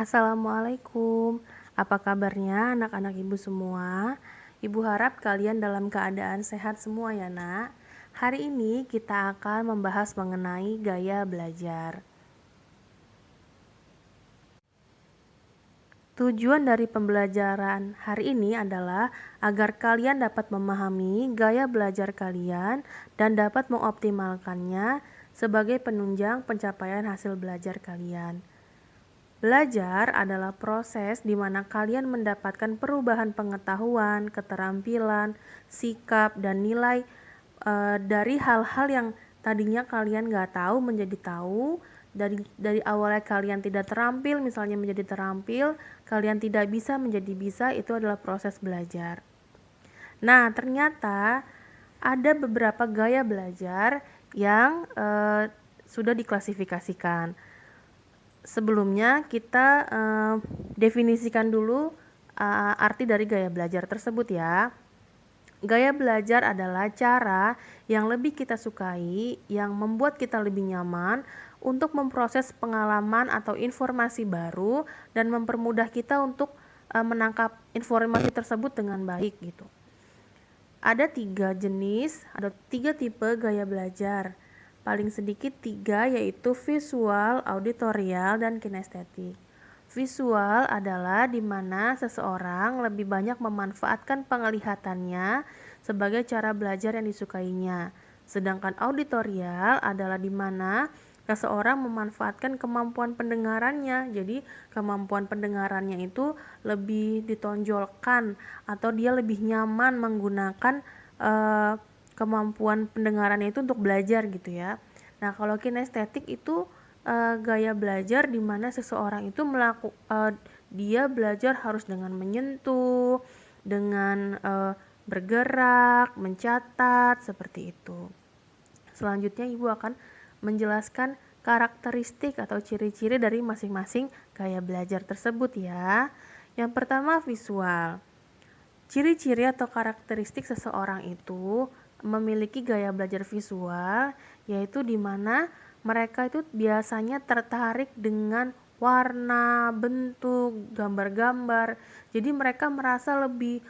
Assalamualaikum. Apa kabarnya anak-anak ibu semua? Ibu harap kalian dalam keadaan sehat semua ya, Nak. Hari ini kita akan membahas mengenai gaya belajar. Tujuan dari pembelajaran hari ini adalah agar kalian dapat memahami gaya belajar kalian dan dapat mengoptimalkannya sebagai penunjang pencapaian hasil belajar kalian. Belajar adalah proses di mana kalian mendapatkan perubahan pengetahuan, keterampilan, sikap, dan nilai dari hal-hal yang tadinya kalian nggak tahu menjadi tahu. Dari awalnya kalian tidak terampil, misalnya menjadi terampil, kalian tidak bisa menjadi bisa, itu adalah proses belajar. Nah, ternyata ada beberapa gaya belajar yang sudah diklasifikasikan. Sebelumnya kita definisikan dulu arti dari gaya belajar tersebut ya. Gaya belajar adalah cara yang lebih kita sukai, yang membuat kita lebih nyaman untuk memproses pengalaman atau informasi baru dan mempermudah kita untuk menangkap informasi tersebut dengan baik gitu. Ada 3 tipe gaya belajar. Paling sedikit 3, yaitu visual, auditorial, dan kinestetik. Visual adalah di mana seseorang lebih banyak memanfaatkan penglihatannya sebagai cara belajar yang disukainya. Sedangkan auditorial adalah di mana seseorang memanfaatkan kemampuan pendengarannya. Jadi kemampuan pendengarannya itu lebih ditonjolkan atau dia lebih nyaman menggunakan kemampuan pendengarannya itu untuk belajar gitu ya. Nah, kalau kinestetik itu gaya belajar di mana seseorang itu dia belajar harus dengan menyentuh, dengan bergerak, mencatat, seperti itu. Selanjutnya Ibu akan menjelaskan karakteristik atau ciri-ciri dari masing-masing gaya belajar tersebut ya. Yang pertama visual. Ciri-ciri atau karakteristik seseorang itu memiliki gaya belajar visual, yaitu di mana mereka itu biasanya tertarik dengan warna, bentuk, gambar-gambar. Jadi mereka merasa lebih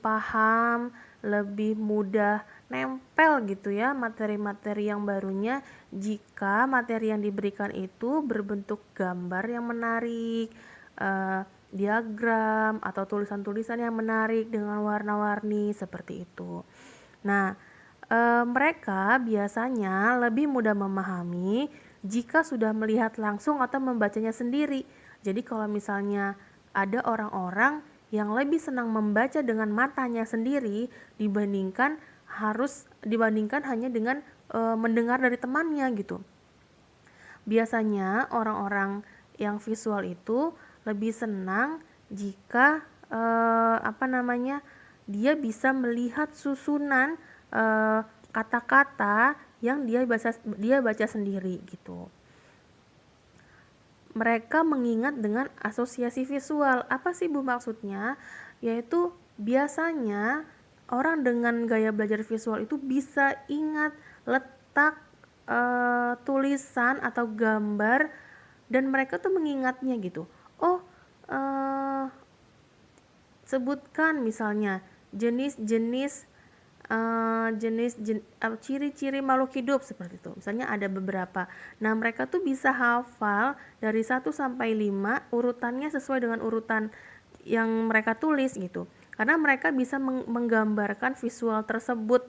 paham, lebih mudah nempel gitu ya materi-materi yang barunya jika materi yang diberikan itu berbentuk gambar yang menarik, diagram atau tulisan-tulisan yang menarik dengan warna-warni seperti itu. Nah, mereka biasanya lebih mudah memahami jika sudah melihat langsung atau membacanya sendiri. Jadi kalau misalnya ada orang-orang yang lebih senang membaca dengan matanya sendiri dibandingkan hanya dengan mendengar dari temannya gitu. Biasanya orang-orang yang visual itu lebih senang jika dia bisa melihat susunan kata-kata yang dia baca sendiri gitu. Mereka mengingat dengan asosiasi visual. Apa sih Bu maksudnya? Yaitu biasanya orang dengan gaya belajar visual itu bisa ingat letak tulisan atau gambar dan mereka tuh mengingatnya gitu. Oh, sebutkan misalnya jenis-jenis ciri-ciri makhluk hidup seperti itu. Misalnya ada beberapa. Nah, mereka tuh bisa hafal dari 1 sampai 5 urutannya sesuai dengan urutan yang mereka tulis gitu. Karena mereka bisa menggambarkan visual tersebut.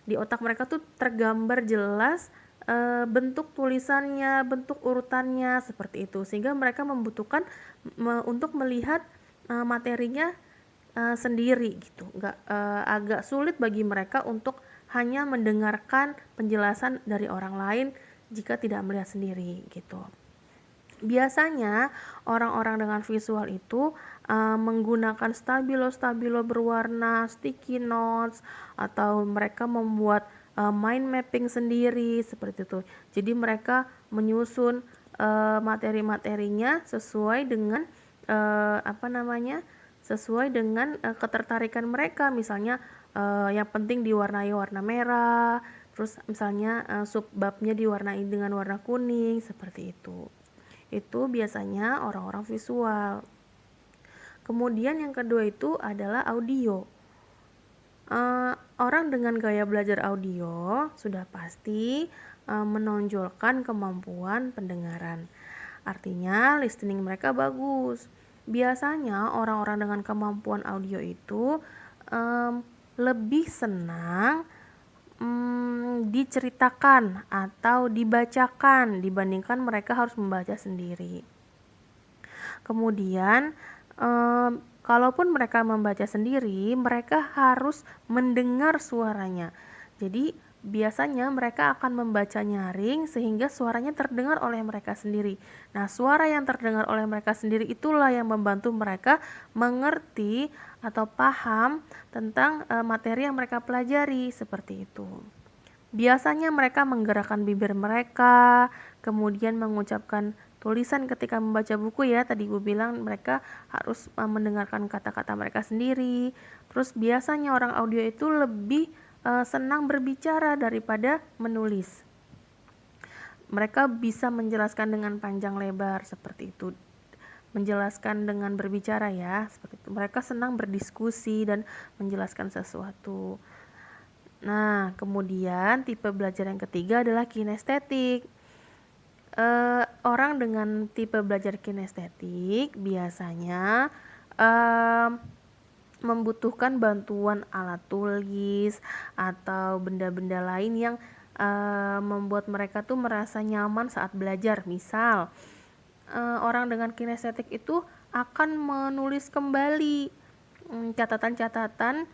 Di otak mereka tuh tergambar jelas bentuk tulisannya, bentuk urutannya seperti itu. Sehingga mereka membutuhkan untuk melihat materinya sendiri gitu. Agak sulit bagi mereka untuk hanya mendengarkan penjelasan dari orang lain jika tidak melihat sendiri gitu. Biasanya orang-orang dengan visual itu menggunakan stabilo berwarna, sticky notes, atau mereka membuat mind mapping sendiri seperti itu. Jadi mereka menyusun materi-materinya sesuai dengan ketertarikan mereka. Misalnya yang penting diwarnai warna merah, terus misalnya subbabnya diwarnai dengan warna kuning seperti itu. Itu biasanya orang-orang visual. Kemudian yang kedua itu adalah audio. Orang dengan gaya belajar audio sudah pasti menonjolkan kemampuan pendengaran. Artinya listening mereka bagus. Biasanya orang-orang dengan kemampuan audio itu lebih senang diceritakan atau dibacakan dibandingkan mereka harus membaca sendiri. Kemudian kalaupun mereka membaca sendiri, mereka harus mendengar suaranya. Jadi biasanya mereka akan membaca nyaring sehingga suaranya terdengar oleh mereka sendiri. Nah, suara yang terdengar oleh mereka sendiri itulah yang membantu mereka mengerti atau paham tentang materi yang mereka pelajari, seperti itu. Biasanya mereka menggerakkan bibir mereka, kemudian mengucapkan tulisan ketika membaca buku ya. Tadi Ibu bilang mereka harus mendengarkan kata-kata mereka sendiri. Terus biasanya orang audio itu lebih senang berbicara daripada menulis. Mereka bisa menjelaskan dengan panjang lebar seperti itu. Menjelaskan dengan berbicara ya, seperti itu. Mereka senang berdiskusi dan menjelaskan sesuatu. Nah, kemudian tipe belajar yang ketiga adalah kinestetik. Orang dengan tipe belajar kinestetik biasanya membutuhkan bantuan alat tulis atau benda-benda lain yang membuat mereka tuh merasa nyaman saat belajar. Misal, orang dengan kinestetik itu akan menulis kembali catatan-catatan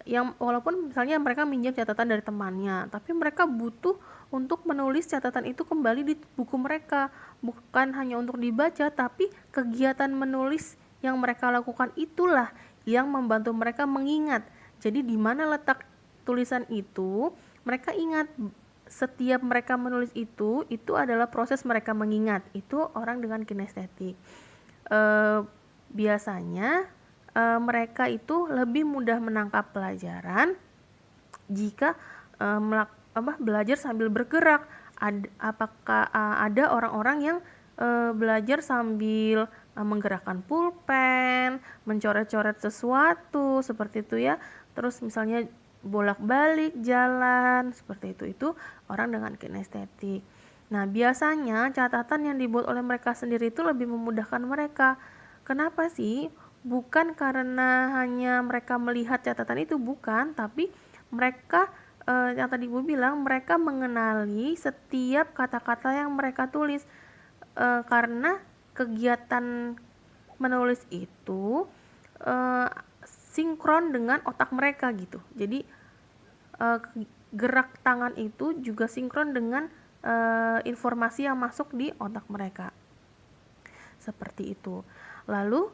yang walaupun misalnya mereka minjam catatan dari temannya, tapi mereka butuh untuk menulis catatan itu kembali di buku mereka, bukan hanya untuk dibaca, tapi kegiatan menulis yang mereka lakukan itulah yang membantu mereka mengingat. Jadi di mana letak tulisan itu, mereka ingat. Setiap mereka menulis itu adalah proses mereka mengingat. Itu orang dengan kinestetik. Biasanya mereka itu lebih mudah menangkap pelajaran jika belajar sambil bergerak. Apakah ada orang-orang yang belajar sambil menggerakkan pulpen, mencoret-coret sesuatu seperti itu ya. Terus misalnya bolak-balik jalan seperti itu. Itu orang dengan kinestetik. Nah, biasanya catatan yang dibuat oleh mereka sendiri itu lebih memudahkan mereka. Kenapa sih? Bukan karena hanya mereka melihat catatan itu, bukan, tapi mereka yang tadi Ibu bilang, mereka mengenali setiap kata-kata yang mereka tulis, karena kegiatan menulis itu sinkron dengan otak mereka gitu. Jadi gerak tangan itu juga sinkron dengan informasi yang masuk di otak mereka, seperti itu. Lalu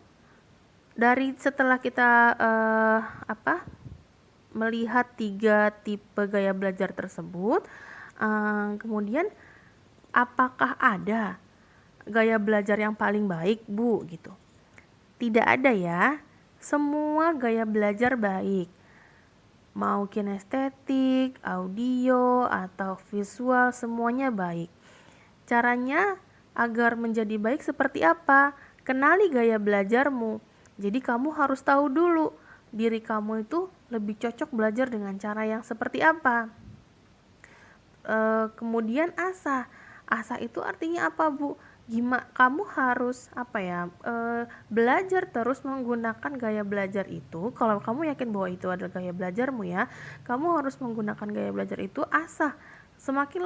setelah kita melihat 3 tipe gaya belajar tersebut, kemudian apakah ada gaya belajar yang paling baik, Bu? Gitu. Tidak ada ya. Semua gaya belajar baik. Mau kinestetik, audio, atau visual, semuanya baik. Caranya agar menjadi baik seperti apa? Kenali gaya belajarmu. Jadi kamu harus tahu dulu diri kamu itu lebih cocok belajar dengan cara yang seperti apa. Kemudian asah. Asah itu artinya apa, Bu? Kamu harus belajar terus menggunakan gaya belajar itu. Kalau kamu yakin bahwa itu adalah gaya belajarmu ya, kamu harus menggunakan gaya belajar itu asah. Semakin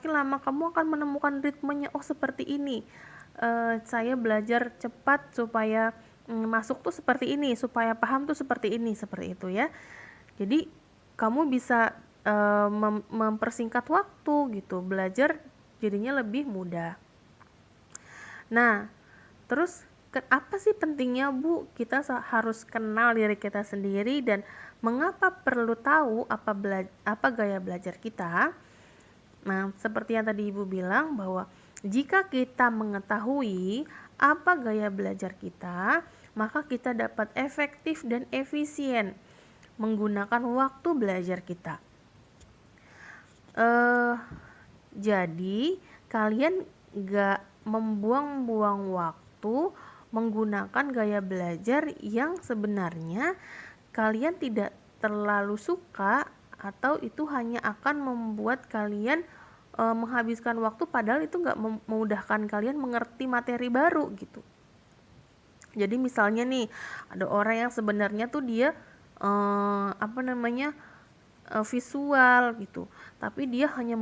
lama kamu akan menemukan ritmenya. Oh, seperti ini. Saya belajar cepat supaya masuk tuh seperti ini, supaya paham tuh seperti ini, seperti itu ya. Jadi kamu bisa mempersingkat waktu gitu, belajar jadinya lebih mudah. Nah, terus apa sih pentingnya, Bu? Kita harus kenal diri kita sendiri dan mengapa perlu tahu apa gaya belajar kita. Nah, seperti yang tadi Ibu bilang bahwa jika kita mengetahui apa gaya belajar kita, maka kita dapat efektif dan efisien menggunakan waktu belajar kita. Jadi kalian nggak membuang-buang waktu menggunakan gaya belajar yang sebenarnya kalian tidak terlalu suka, atau itu hanya akan membuat kalian menghabiskan waktu padahal itu nggak memudahkan kalian mengerti materi baru gitu. Jadi misalnya nih ada orang yang sebenarnya tuh dia visual gitu, tapi dia hanya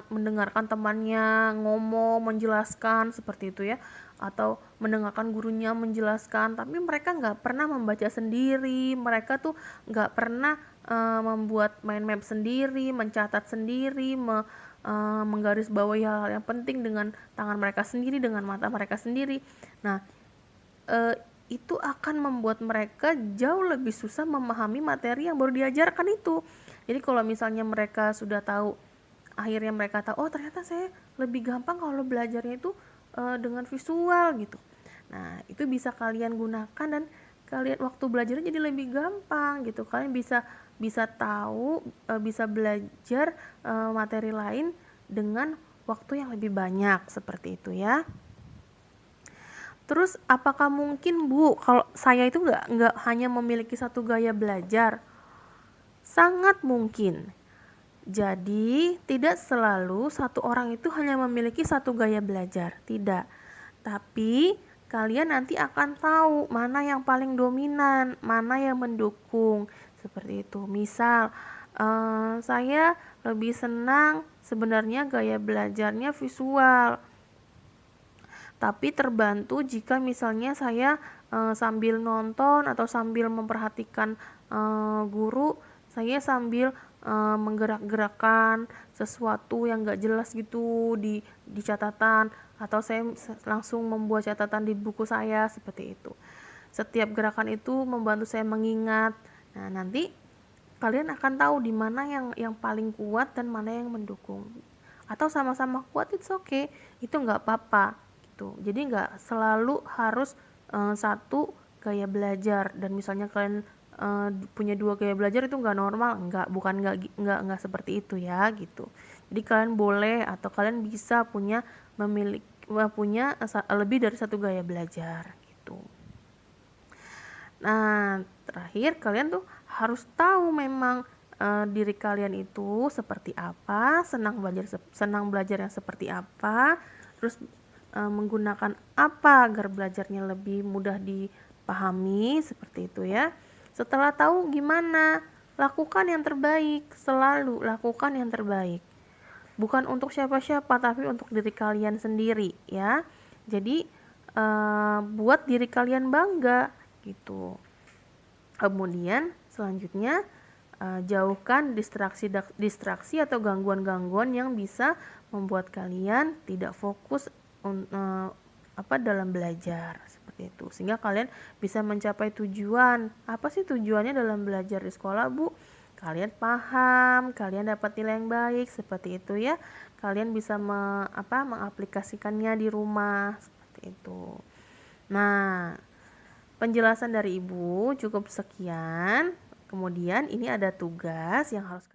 mendengarkan temannya ngomong menjelaskan seperti itu ya, atau mendengarkan gurunya menjelaskan, tapi mereka nggak pernah membaca sendiri, mereka tuh nggak pernah membuat mind map sendiri, mencatat sendiri, menggarisbawahi hal-hal yang penting dengan tangan mereka sendiri, dengan mata mereka sendiri. Nah, itu akan membuat mereka jauh lebih susah memahami materi yang baru diajarkan itu. Jadi kalau misalnya mereka sudah tahu, akhirnya mereka tahu, oh ternyata saya lebih gampang kalau belajarnya itu dengan visual gitu. Nah, itu bisa kalian gunakan dan kalian waktu belajarnya jadi lebih gampang gitu. Kalian bisa bisa tahu, bisa belajar materi lain dengan waktu yang lebih banyak seperti itu ya. Terus apakah mungkin Bu kalau saya itu nggak hanya memiliki satu gaya belajar? Sangat mungkin. Jadi tidak selalu satu orang itu hanya memiliki satu gaya belajar, tidak. Tapi kalian nanti akan tahu mana yang paling dominan, mana yang mendukung, seperti itu. Misal saya lebih senang sebenarnya gaya belajarnya visual, tapi terbantu jika misalnya saya sambil nonton atau sambil memperhatikan guru, saya sambil menggerak-gerakkan sesuatu yang gak jelas gitu di catatan, atau saya langsung membuat catatan di buku saya seperti itu. Setiap gerakan itu membantu saya mengingat. Nah, nanti kalian akan tahu di mana yang paling kuat dan mana yang mendukung. Atau sama-sama kuat, it's okay, itu nggak apa-apa gitu. Jadi nggak selalu harus satu gaya belajar, dan misalnya kalian punya dua gaya belajar itu nggak normal, bukan nggak seperti itu ya gitu. Jadi kalian boleh atau kalian bisa punya lebih dari satu gaya belajar gitu. Nah, terakhir kalian tuh harus tahu memang diri kalian itu seperti apa, senang belajar yang seperti apa, terus menggunakan apa agar belajarnya lebih mudah dipahami, seperti itu ya. Setelah tahu gimana, lakukan yang terbaik, selalu lakukan yang terbaik. Bukan untuk siapa-siapa, tapi untuk diri kalian sendiri ya. Jadi buat diri kalian bangga gitu. Kemudian selanjutnya jauhkan distraksi atau gangguan-gangguan yang bisa membuat kalian tidak fokus dalam belajar seperti itu, sehingga kalian bisa mencapai tujuan. Apa sih tujuannya dalam belajar di sekolah, Bu? Kalian paham, kalian dapat nilai yang baik seperti itu ya. Kalian bisa mengaplikasikannya di rumah seperti itu. Nah, penjelasan dari Ibu cukup sekian. Kemudian ini ada tugas yang harus